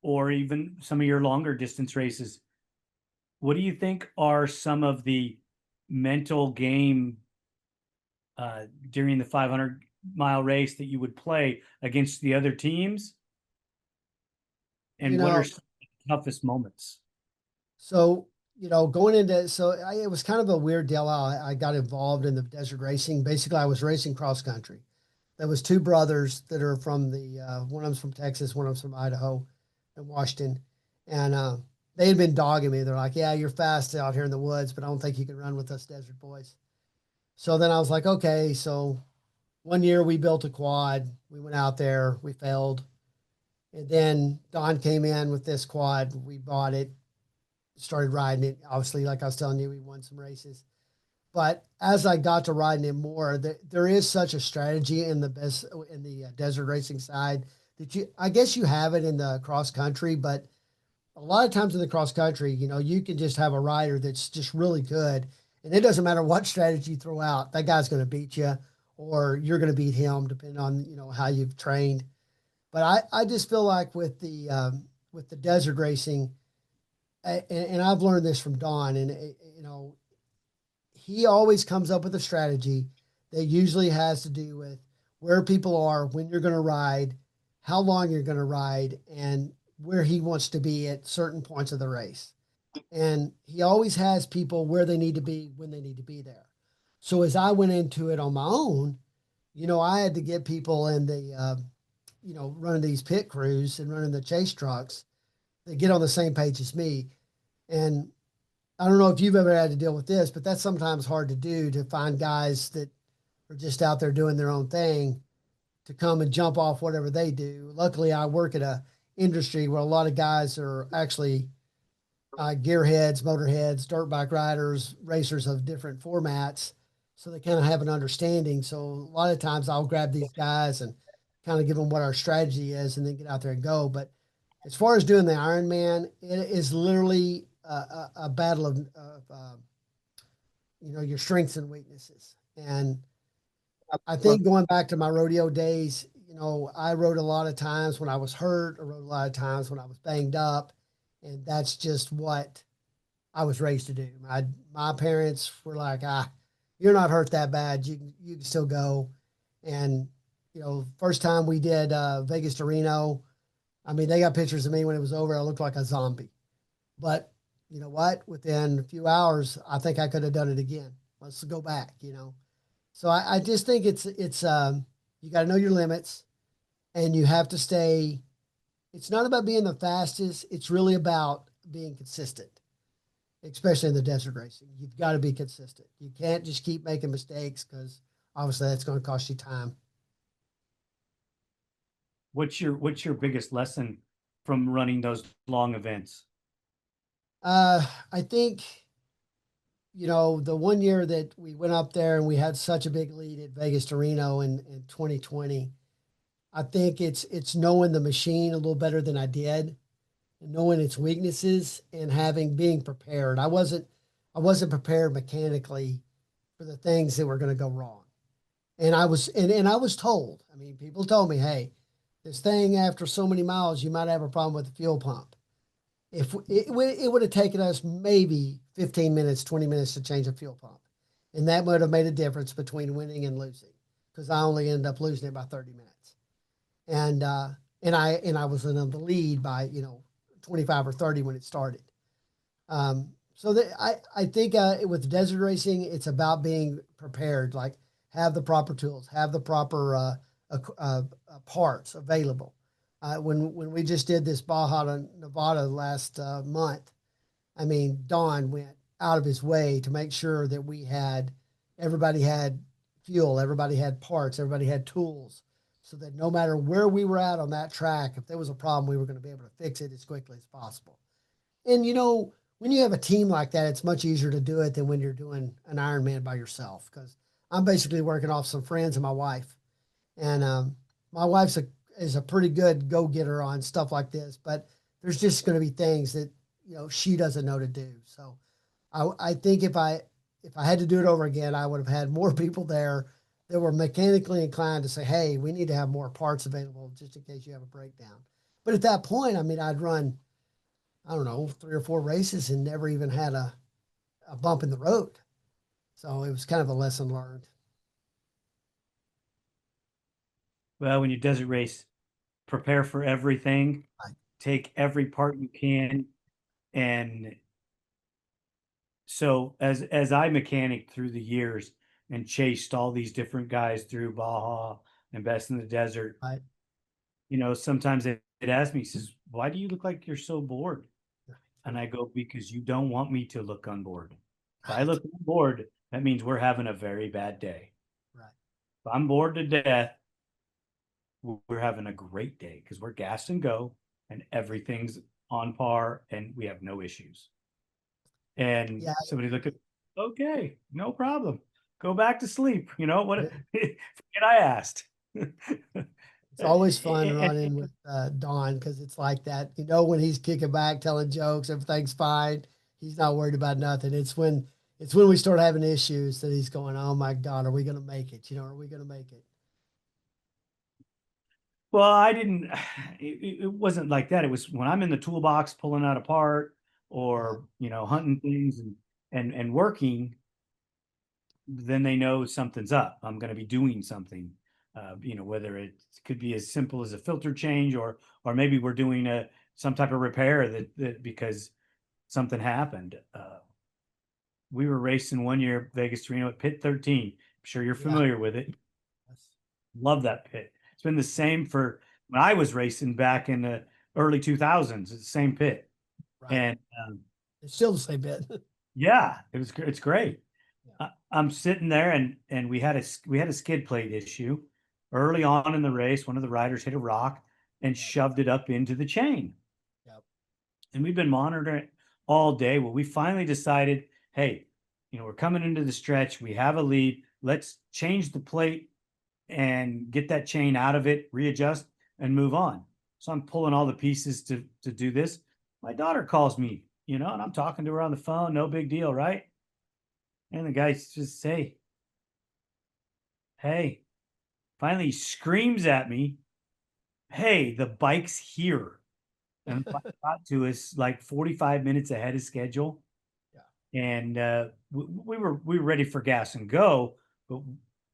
or even some of your longer distance races, what do you think are some of the mental game during the 500-mile race that you would play against the other teams? You And what are know, some of the toughest moments? so, going into, it was kind of a weird deal. I got involved in the desert racing. Basically, I was racing cross country. There was two brothers that are from one of them's from Texas, one of them's from Idaho and Washington. And they had been dogging me. They're like, yeah, you're fast out here in the woods, but I don't think you can run with us desert boys. So then I was like, okay. So one year we built a quad. We went out there, we failed. And then Don came in with this quad. We bought it, started riding it. Obviously, like I was telling you, we won some races. But as I got to riding it more, there is such a strategy in the desert racing side that I guess you have it in the cross country, but a lot of times in the cross country, you can just have a rider that's just really good, and it doesn't matter what strategy you throw out, that guy's going to beat you, or you're going to beat him, depending on how you've trained. But I just feel like with the desert racing, and I've learned this from Don, and he always comes up with a strategy that usually has to do with where people are, when you're going to ride, how long you're going to ride, and where he wants to be at certain points of the race. And he always has people where they need to be when they need to be there. So as I went into it on my own, I had to get people in running these pit crews and running the chase trucks that get on the same page as me. And I don't know if you've ever had to deal with this, but that's sometimes hard to do, to find guys that are just out there doing their own thing to come and jump off whatever they do. Luckily, I work at a industry where a lot of guys are actually gearheads, motorheads, dirt bike riders, racers of different formats. So they kind of have an understanding. So a lot of times I'll grab these guys and kind of give them what our strategy is and then get out there and go. But as far as doing the Ironman, it is literally a battle of your strengths and weaknesses. And I think going back to my rodeo days, I rode a lot of times when I was hurt. I rode a lot of times when I was banged up, and that's just what I was raised to do. My parents were like, you're not hurt that bad. You can still go. And first time we did Vegas to Reno, I mean, they got pictures of me when it was over. I looked like a zombie. But you know what? Within a few hours, I think I could have done it again. Let's go back. So I just think it's you got to know your limits, and you have to stay. It's not about being the fastest. It's really about being consistent, especially in the desert racing. You've got to be consistent. You can't just keep making mistakes, because obviously that's going to cost you time. What's your biggest lesson from running those long events? I think, the one year that we went up there and we had such a big lead at Vegas to Reno in 2020, I think it's knowing the machine a little better than I did, and knowing its weaknesses, and being prepared. I wasn't prepared mechanically for the things that were going to go wrong. And I was told, I mean, people told me, hey, this thing, after so many miles, you might have a problem with the fuel pump. If it would have taken us maybe 15 minutes, 20 minutes to change a fuel pump. And that would have made a difference between winning and losing, because I only ended up losing it by 30 minutes. And I was in the lead by, 25 or 30 when it started. I think with desert racing, it's about being prepared, like have the proper tools, have the proper parts available. When we just did this Baja to Nevada last month, I mean, Don went out of his way to make sure that everybody had fuel, everybody had parts, everybody had tools, so that no matter where we were at on that track, if there was a problem, we were going to be able to fix it as quickly as possible. And when you have a team like that, it's much easier to do it than when you're doing an Ironman by yourself, because I'm basically working off some friends and my wife. And my wife's is a pretty good go-getter on stuff like this, but there's just going to be things that she doesn't know to do. So I think if I had to do it over again, I would have had more people there that were mechanically inclined to say, hey, we need to have more parts available just in case you have a breakdown. But at that point, I mean, I'd run, I don't know, 3 or 4 races and never even had a bump in the road. So it was kind of a lesson learned. Well, when you desert race, prepare for everything, Right. take every part you can. And so as I mechanic through the years and chased all these different guys through Baja and Best in the Desert, Right. sometimes it asks me, says, why do you look like you're so bored? Right. And I go, because you don't want me to look on board. If I Right. look on board, that means we're having a very bad day. Right. If I'm bored to death, we're having a great day because we're gas and go and everything's on par and we have no issues. And Yeah. somebody looked at, okay, no problem. Go back to sleep. What forget I asked. It's always fun And running with Don because it's like that. You know, when he's kicking back, telling jokes, everything's fine. He's not worried about nothing. It's when we start having issues that he's going, oh my God, are we going to make it? Are we going to make it? well, I didn't, it wasn't like that. It was when I'm in the toolbox pulling out a part Yeah. or, hunting things and working, then they know something's up. I'm going to be doing something. Whether it could be as simple as a filter change or maybe we're doing some type of repair that because something happened. We were racing one year Vegas to Reno at pit 13. I'm sure you're Yeah. familiar with it. Yes. Love that pit. It's been the same for when I was racing back in the early 2000s. It's the same pit. Right. And It's still the same bit. yeah, it's great. Yeah. I'm sitting there and we had a skid plate issue early on in the race. One of the riders hit a rock and Yep. shoved it up into the chain. Yep. And we've been monitoring it all day. Well, we finally decided, hey, we're coming into the stretch. We have a lead. Let's change the plate and get that chain out of it, readjust, and move on. So I'm pulling all the pieces to do this. My daughter calls me, and I'm talking to her on the phone. No big deal, right? And the guy just say, hey, finally he screams at me, hey, the bike's here. And the bike got to us like 45 minutes ahead of schedule. Yeah. And we were ready for gas and go, but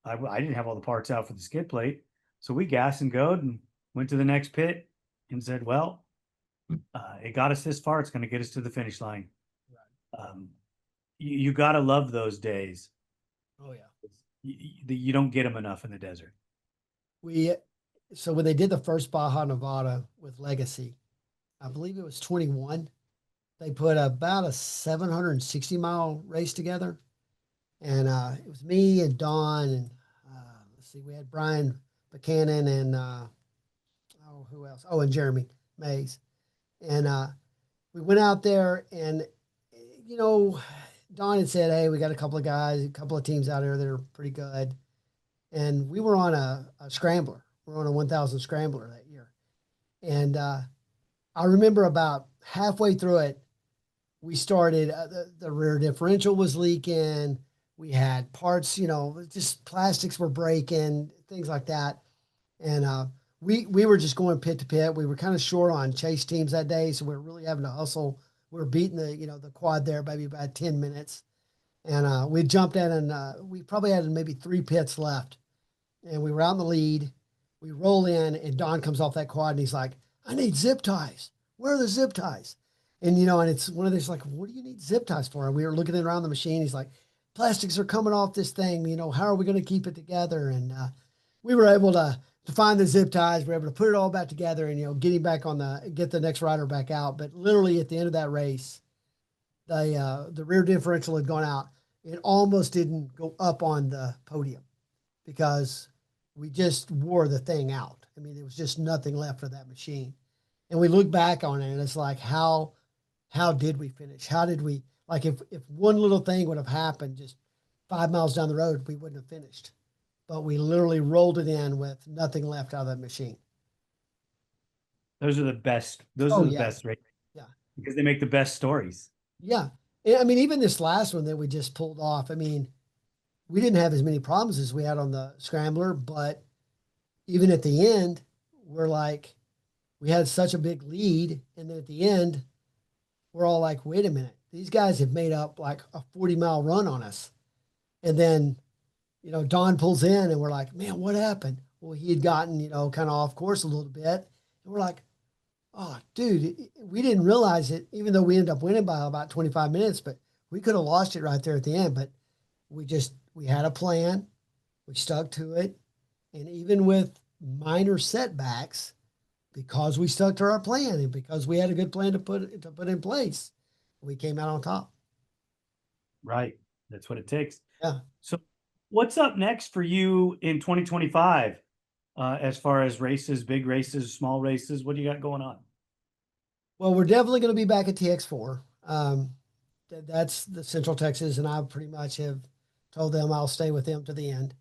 I didn't have all the parts out for the skid plate. So we gas and go and went to the next pit and said, well, it got us this far. It's going to get us to the finish line. Right. You got to love those days. Oh yeah. You don't get them enough in the desert. We so when they did the first Baja Nevada with Legacy, I believe it was 21. They put about a 760-mile race together, and it was me and Don and let's see, we had Brian Buchanan and oh, who else? Oh, and Jeremy Mays, and we went out there, and you know, Don had said, "Hey, we got a couple of guys, a couple of teams out here that are pretty good," and we were on a scrambler. We're on a 1,000 scrambler that year, and I remember about halfway through it, we started the rear differential was leaking. We had parts, just plastics were breaking, things like that, and we were just going pit to pit. We were kind of short on chase teams that day, so we were really having to hustle. We were beating the quad there, maybe about 10 minutes, and we jumped in, and we probably had maybe 3 pits left, and we were out in the lead. We roll in, and Don comes off that quad, and he's like, "I need zip ties. Where are the zip ties?" And it's one of those like, "What do you need zip ties for?" And we were looking around the machine. He's like, "Plastics are coming off this thing. How are we going to keep it together?" And we were able to find the zip ties. We were able to put it all back together, and get the next rider back out. But literally at the end of that race, the rear differential had gone out. It almost didn't go up on the podium because we just wore the thing out. I mean, there was just nothing left of that machine. And we look back on it and it's like, how did we finish? How did we, like, if one little thing would have happened just 5 miles down the road, we wouldn't have finished. But we literally rolled it in with nothing left out of that machine. Those are the best. Those Oh are the yeah. best, right? Yeah. Because they make the best stories. Yeah. I mean, even this last one that we just pulled off, I mean, we didn't have as many problems as we had on the scrambler, but even at the end, we're like, we had such a big lead. And then at the end, we're all like, wait a minute, these guys have made up like a 40-mile run on us. And then, Don pulls in and we're like, man, what happened? Well, he had gotten, kind of off course a little bit. And we're like, oh, dude, we didn't realize it, even though we ended up winning by about 25 minutes, but we could have lost it right there at the end. But we had a plan. We stuck to it. And even with minor setbacks, because we stuck to our plan and because we had a good plan to put in place, we came out on top. Right. That's what it takes. Yeah. So what's up next for you in 2025? As far as races, big races, small races, what do you got going on? Well, we're definitely going to be back at TX4. That's the Central Texas, and I pretty much have told them I'll stay with them to the end.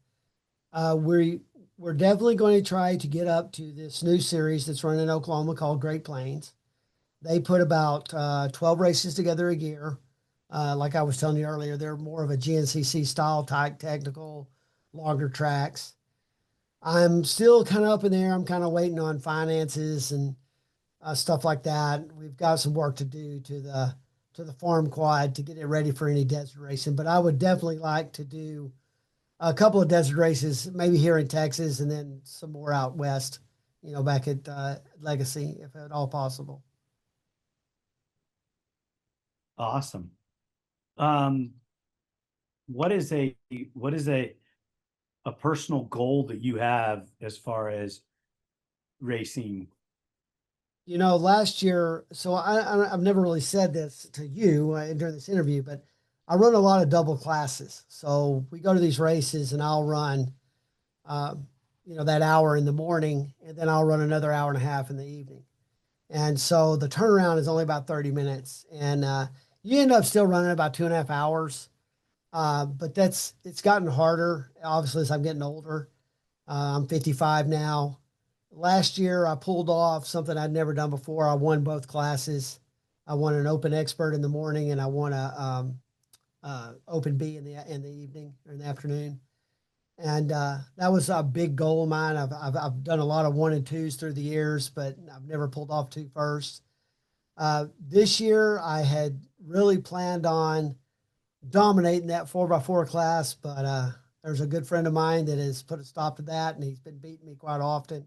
We're definitely going to try to get up to this new series that's running in Oklahoma called Great Plains. They put about 12 races together a year. Like I was telling you earlier, they're more of a GNCC style type technical, longer tracks. I'm still kind of up in there. I'm kind of waiting on finances and stuff like that. We've got some work to do to the farm quad to get it ready for any desert racing. But I would definitely like to do a couple of desert races, maybe here in Texas, and then some more out west, back at Legacy, if at all possible. Awesome. What is a personal goal that you have as far as racing? Last year, so I've never really said this to you during this interview, but I run a lot of double classes. So we go to these races and I'll run, that hour in the morning, and then I'll run another hour and a half in the evening. And so the turnaround is only about 30 minutes. And you end up still running about 2.5 hours. But it's gotten harder, obviously, as I'm getting older. I'm 55 now. Last year, I pulled off something I'd never done before. I won both classes. I won an Open Expert in the morning, and I won a Open B in the evening or in the afternoon. And that was a big goal of mine. I've done a lot of 1 and 2s through the years, but I've never pulled off 2 firsts. This year, I had really planned on dominating that 4x4 class, but there's a good friend of mine that has put a stop to that, and he's been beating me quite often.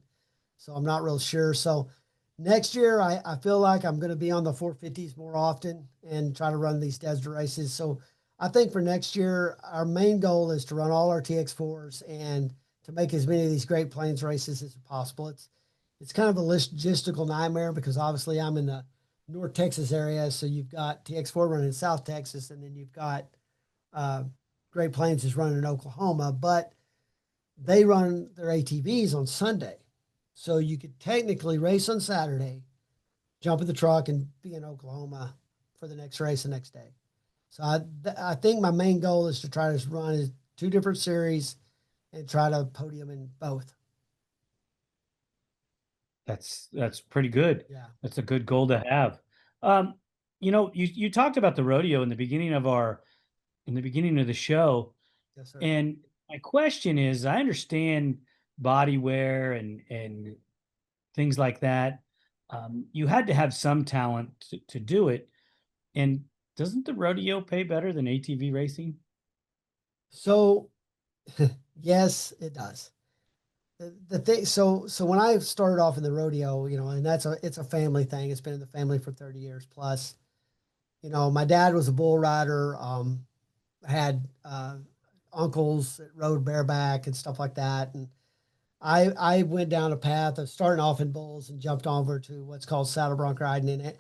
So I'm not real sure. So next year, I feel like I'm going to be on the 450s more often and try to run these desert races. So I think for next year, our main goal is to run all our TX4s and to make as many of these Great Plains races as possible. It's kind of a logistical nightmare because obviously I'm in the North Texas area. So you've got TX4 running in South Texas, and then you've got Great Plains is running in Oklahoma, but they run their ATVs on Sunday. So you could technically race on Saturday, jump in the truck, and be in Oklahoma for the next race the next day. So I think my main goal is to try to run 2 different series and try to podium in both. That's pretty good. Yeah. That's a good goal to have. You talked about the rodeo in the beginning of the show. Yes, sir. And my question is, I understand body wear and things like that. You had to have some talent to do it. And doesn't the rodeo pay better than ATV racing? So, yes, it does. The thing, so when I started off in the rodeo, and it's a family thing. It's been in the family for 30 years plus. My dad was a bull rider. Had uncles that rode bareback and stuff like that, and I went down a path of starting off in bulls and jumped over to what's called saddle bronc riding. And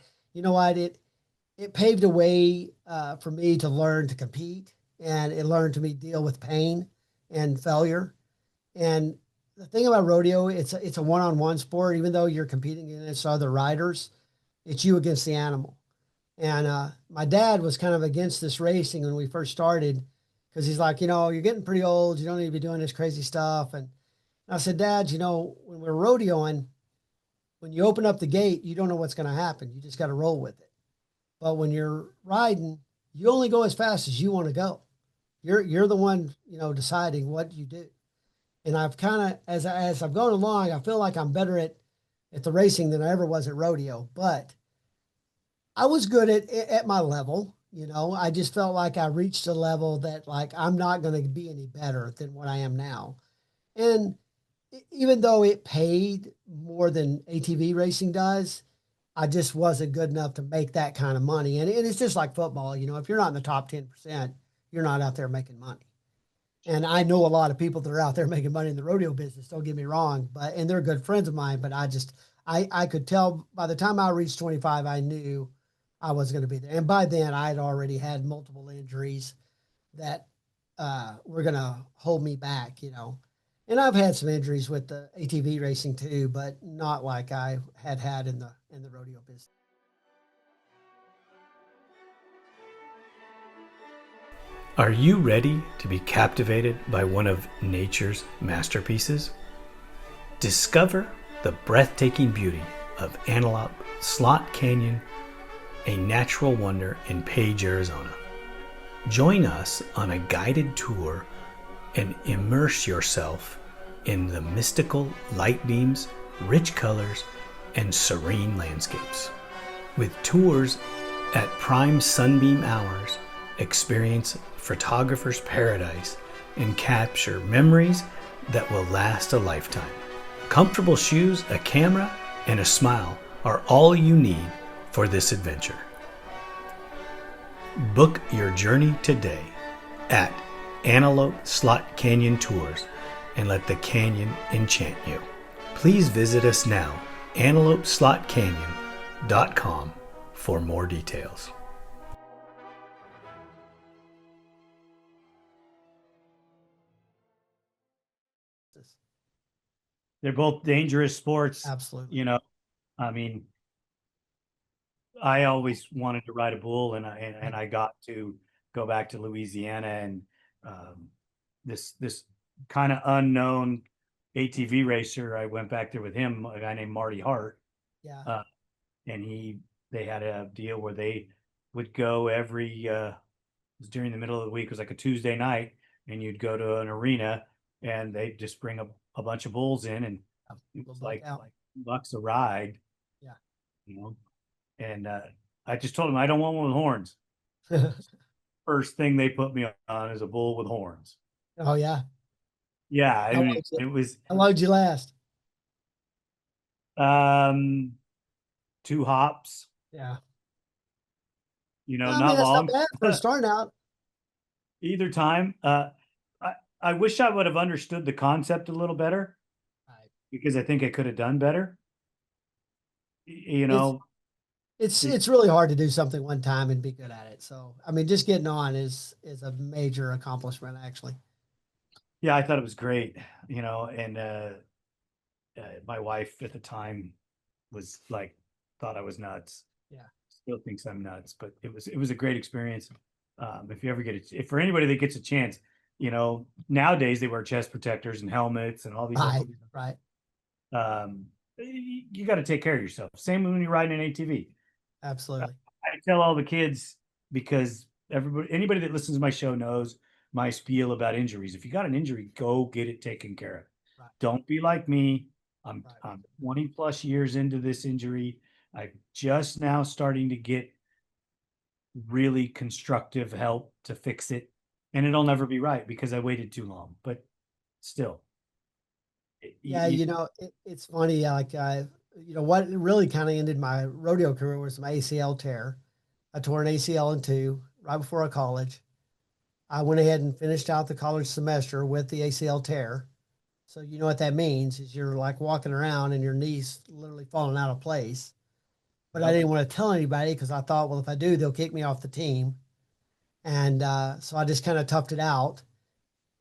it paved a way for me to learn to compete, and it learned to me deal with pain and failure. And the thing about rodeo, it's a one-on-one sport. Even though you're competing against other riders, it's you against the animal. And my dad was kind of against this racing when we first started because he's like, you're getting pretty old. You don't need to be doing this crazy stuff. And I said, Dad, when we're rodeoing, when you open up the gate, you don't know what's going to happen. You just got to roll with it. But when you're riding, you only go as fast as you want to go. You're the one, deciding what you do. And I've kind of, as I've gone along, I feel like I'm better at the racing than I ever was at rodeo. But I was good at my level. I just felt like I reached a level that like I'm not going to be any better than what I am now. And even though it paid more than ATV racing does, I just wasn't good enough to make that kind of money. And it's just like football. If you're not in the top 10%, you're not out there making money. And I know a lot of people that are out there making money in the rodeo business. Don't get me wrong, and they're good friends of mine. But I could tell by the time I reached 25, I knew I was going to be there. And by then, I had already had multiple injuries that were going to hold me back. And I've had some injuries with the ATV racing too, but not like I had in the rodeo business. Are you ready to be captivated by one of nature's masterpieces? Discover the breathtaking beauty of Antelope Slot Canyon, a natural wonder in Page, Arizona. Join us on a guided tour and immerse yourself in the mystical light beams, rich colors, and serene landscapes. With tours at prime sunbeam hours, experience photographer's paradise and capture memories that will last a lifetime. Comfortable shoes, a camera, and a smile are all you need for this adventure. Book your journey today at Antelope Slot Canyon Tours and let the canyon enchant you. Please visit us now, antelopeslotcanyon.com, for more details. They're both dangerous sports. Absolutely. I mean, I always wanted to ride a bull, and I got to go back to Louisiana, and this kind of unknown ATV racer. I went back there with him, a guy named Marty Hart, Yeah. and they had a deal where they would go every it was during the middle of the week. It was like a Tuesday night, and you'd go to an arena, and they'd just bring a bunch of bulls in, and it was like $2 a ride, Yeah. you know. And I just told him I don't want one with horns. First thing they put me on is a bull with horns. Oh yeah. Yeah, I How mean, long did, it was how long did you last? um 2 hops, Yeah. I mean, not that's not long. bad for starting out. Either time. I, I wish I would have understood the concept a little better, Right. because I think I could have done better. You It's know, it's the, it's really hard to do something one time and be good at it. So I mean, just getting on is a major accomplishment actually. yeah, I thought it was great, and my wife at the time was like, thought I was nuts. Yeah. Still thinks I'm nuts, but it was a great experience. If you ever get it, if for anybody that gets a chance, nowadays they wear chest protectors and helmets and all these other Right. things. Right. You got to take care of yourself. Same when you're riding an ATV. Absolutely. I tell all the kids, because anybody that listens to my show knows my spiel about injuries. If you got an injury, go get it taken care of. Right. Don't be like me. Right. I'm 20 plus years into this injury. I'm just now starting to get really constructive help to fix it, and it'll never be right because I waited too long. But still, Yeah. you, It's funny. Like, what really kind of ended my rodeo career was my ACL tear. I tore an ACL in two right before college. I went ahead and finished out the college semester with the ACL tear. So you know what that means is you're like walking around and your knees literally falling out of place. But I didn't want to tell anybody because I thought, well, if I do, they'll kick me off the team. And so I just kind of toughed it out.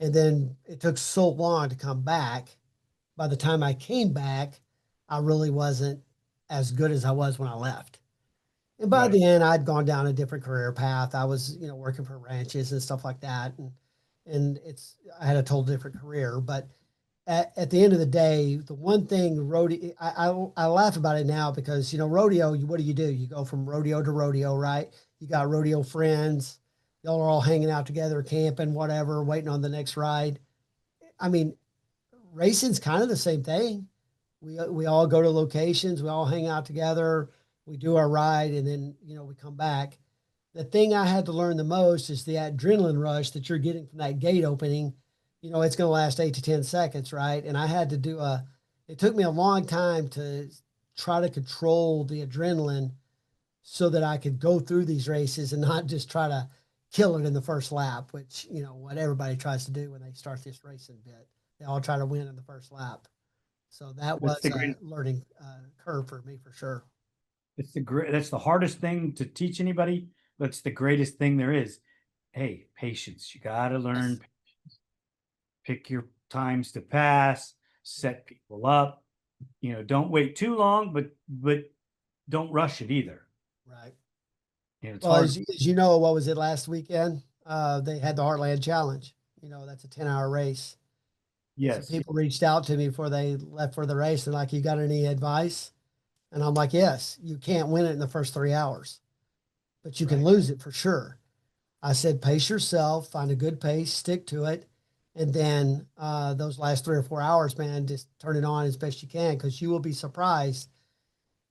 And then it took so long to come back. By the time I came back, I really wasn't as good as I was when I left. And by right. the end, I'd gone down a different career path. I was, working for ranches and stuff like that. And I had a total different career. But at the end of the day, the one thing rodeo, I laugh about it now because, rodeo, what do? You go from rodeo to rodeo, right? You got rodeo friends. Y'all are all hanging out together, camping, whatever, waiting on the next ride. I mean, racing's kind of the same thing. We all go to locations, we all hang out together, we do our ride, and then we come back. The thing I had to learn the most is the adrenaline rush that you're getting from that gate opening. It's going to last 8 to 10 seconds, right? And I had to do it took me a long time to try to control the adrenaline so that I could go through these races and not just try to kill it in the first lap, which, what everybody tries to do when they start this racing bit. They all try to win in the first lap. So that That's was the a great. learning curve for me for sure. It's the great. That's the hardest thing to teach anybody. That's the greatest thing there is. Hey, patience. You got to Yes. learn. Pick your times to pass. Set people up. Don't wait too long, but don't rush it either. Right. It's Well, hard. as you know, what was it last weekend? They had the Heartland Challenge. That's a 10-hour race. And some Yes. people reached out to me before they left for the race. And like, you got any advice? And I'm like, yes, you can't win it in the first 3 hours, but you can Right. lose it for sure. I said, pace yourself, find a good pace, stick to it. And then those last 3 or 4 hours, man, just turn it on as best you can, because you will be surprised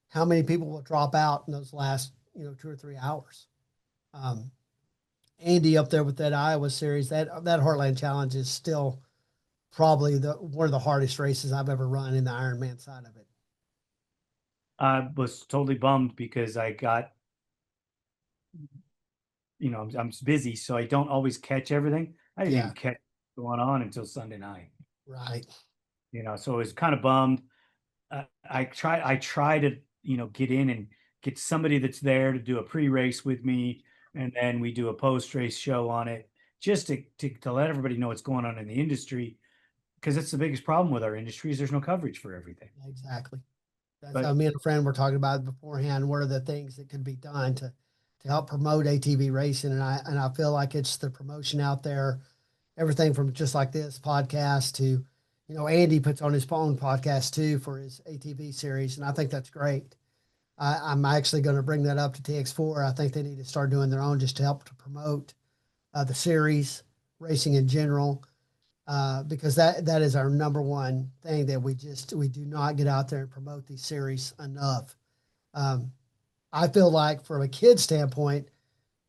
how many people will drop out in those last, 2 or 3 hours. Um, Andy up there with that Iowa series, that Heartland Challenge is still probably one of the hardest races I've ever run in the Ironman side of it. I was totally bummed because I got, I'm busy, so I don't always catch everything. I didn't Yeah, even catch what's going on until Sunday night. right. So I was kind of bummed. I try to, get in and get somebody that's there to do a pre-race with me, and then we do a post-race show on it, just to let everybody know what's going on in the industry, because it's the biggest problem with our industry is there's no coverage for everything. Exactly. That's But me and a friend were talking about beforehand. What are the things that could be done to help promote ATV racing? And I feel like it's the promotion out there, everything from just like this podcast to, Andy puts on his own podcast too for his ATV series, and I think that's great. I'm actually going to bring that up to TX4. I think they need to start doing their own just to help to promote the series, racing in general, because that is our number one thing that we do not get out there and promote these series enough. Um, I feel like from a kid standpoint,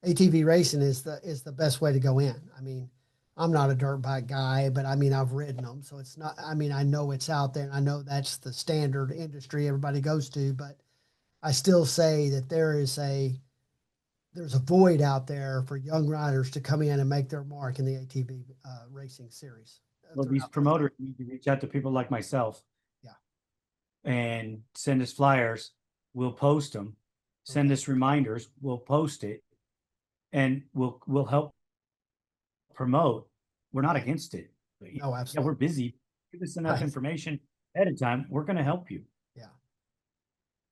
ATV racing is the best way to go in. I mean, I'm not a dirt bike guy, but I mean I've ridden them, so it's not. I mean I know it's out there, and I know that's the standard industry everybody goes to, but I still say that there's a void out there for young riders to come in and make their mark in the ATV racing series well, these throughout the. promoters need to reach out to people like myself Yeah. and send us flyers. We'll post them. Send Okay. us reminders. We'll post it, and we'll help promote. We're not Right. against it. But, No, yeah, we're absolutely. busy. Give us enough Right. information ahead of time. We're going to help you. Yeah.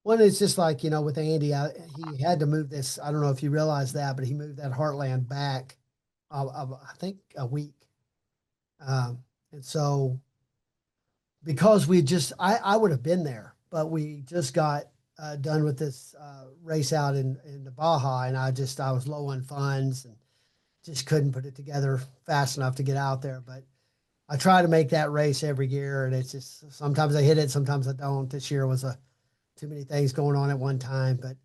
Well, it's just like, with Andy, he had to move this. I don't know if you realize that, but he moved that Heartland back, I think a week. And so because I would have been there, but we just got done with this race out in the Baja, and I was low on funds and just couldn't put it together fast enough to get out there. But I try to make that race every year, and it's just sometimes I hit it, sometimes I don't. This year was too many things going on at one time, but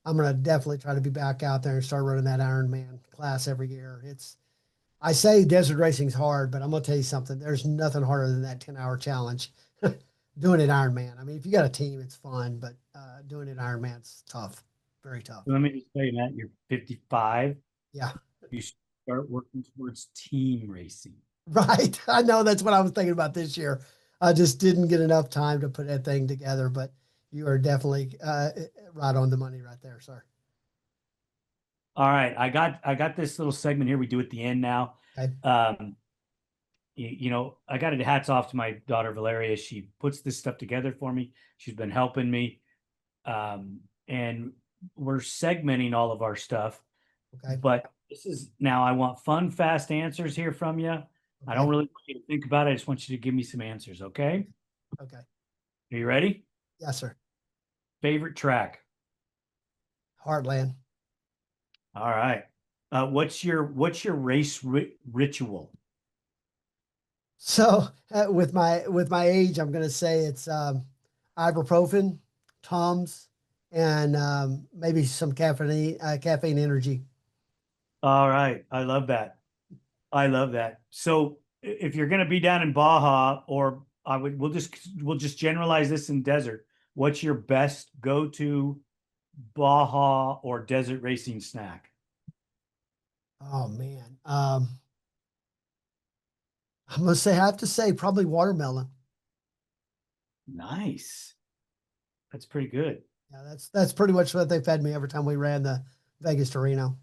I'm gonna definitely try to be back out there and start running that Ironman class every year. I say desert racing's hard, but I'm gonna tell you something. There's nothing harder than that 10-hour challenge. Doing it Ironman. I mean, if you got a team, it's fun, but doing it Ironman's tough, very tough. Let me just tell you, Matt, you're 55. Yeah, You should start working towards team racing. right. I know that's what I was thinking about this year. I just didn't get enough time to put that thing together, but you are definitely right on the money right there, sir. All right, I got this little segment here we do at the end now. Okay. Um, I got it. Hats off to my daughter Valeria. She puts this stuff together for me. She's been helping me, and we're segmenting all of our stuff. Okay. But this is now. I want fun, fast answers here from you. I don't Okay. really want you to think about it. I just want you to give me some answers. Okay? Okay. Are you ready? Yes, sir. Favorite track? Heartland. All right. What's your race ritual? So with my age, I'm going to say it's ibuprofen, Tums, and maybe some caffeine energy. All right, I love that. I love that. So if you're going to be down in Baja, or we'll just generalize this in desert. What's your best go-to Baja or desert racing snack? Oh man, I have to say probably watermelon. Nice. That's pretty good. Yeah, that's pretty much what they fed me every time we ran the Vegas to Reno.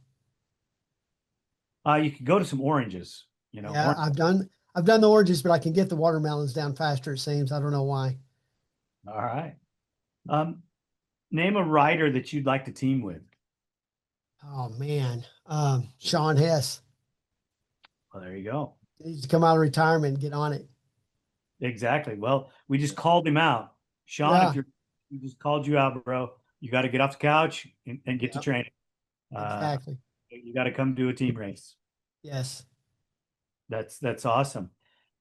You could go to some oranges, Yeah, I've done the oranges, but I can get the watermelons down faster, it seems. I don't know why. All right. Um, Name a rider that you'd like to team with. Oh man. Sean Hess. Well, there you go. He needs to come out of retirement and get on it. Exactly. Well, we just called him out. Sean, Yeah, we just called you out, bro. You got to get off the couch and get to yep, training. Uh, exactly. you got to come do a team race. Yes. That's awesome.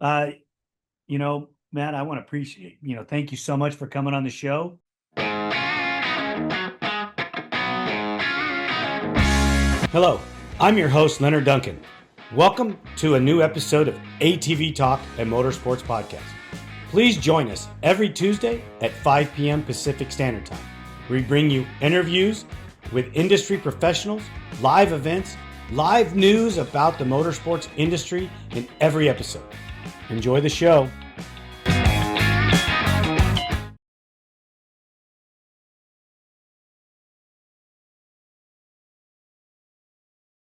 Matt, I want to appreciate, thank you so much for coming on the show. Hello, I'm your host, Leonard Duncan. Welcome to a new episode of ATV-TALK and Motorsports Podcast. Please join us every Tuesday at 5 p.m. Pacific Standard Time. We bring you interviews with industry professionals, live events, live news about the motorsports industry in every episode. Enjoy the show.